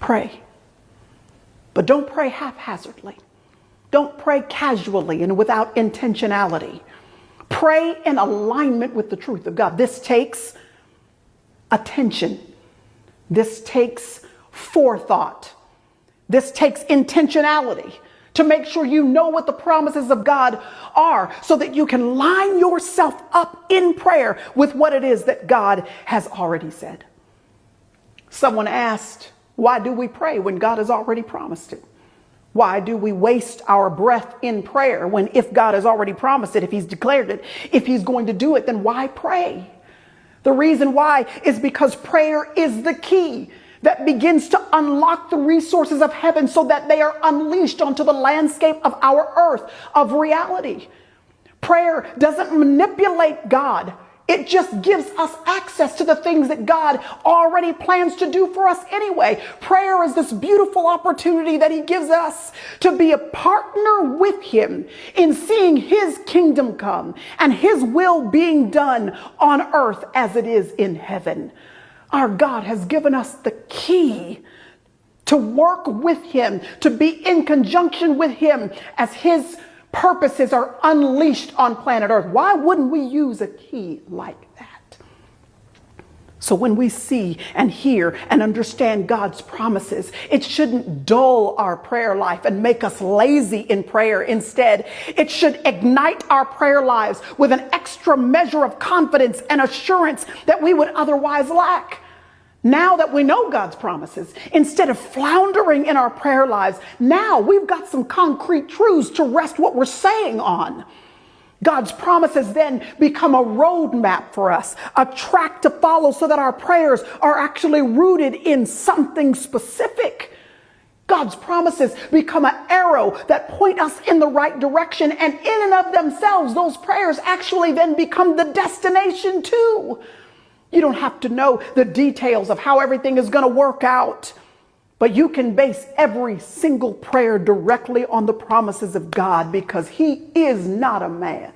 Pray. But don't pray haphazardly. Don't pray casually and without intentionality. Pray in alignment with the truth of God. This takes attention. This takes forethought. This takes intentionality to make sure you know what the promises of God are so that you can line yourself up in prayer with what it is that God has already said. Someone asked, why do we pray when God has already promised it? Why do we waste our breath in prayer when if God has already promised it, if he's declared it, if he's going to do it, then why pray? The reason why is because prayer is the key that begins to unlock the resources of heaven so that they are unleashed onto the landscape of our earth, of reality. Prayer doesn't manipulate God. It just gives us access to the things that God already plans to do for us anyway. Prayer is this beautiful opportunity that he gives us to be a partner with him in seeing his kingdom come and his will being done on earth as it is in heaven. Our God has given us the key to work with him, to be in conjunction with him as his purposes are unleashed on planet Earth. Why wouldn't we use a key like that? So when we see and hear and understand God's promises, it shouldn't dull our prayer life and make us lazy in prayer. Instead, it should ignite our prayer lives with an extra measure of confidence and assurance that we would otherwise lack. Now that we know God's promises, instead of floundering in our prayer lives, now we've got some concrete truths to rest what we're saying on. God's promises then become a roadmap for us, a track to follow so that our prayers are actually rooted in something specific. God's promises become an arrow that point us in the right direction, and in and of themselves, those prayers actually then become the destination too. You don't have to know the details of how everything is going to work out, but you can base every single prayer directly on the promises of God because he is not a man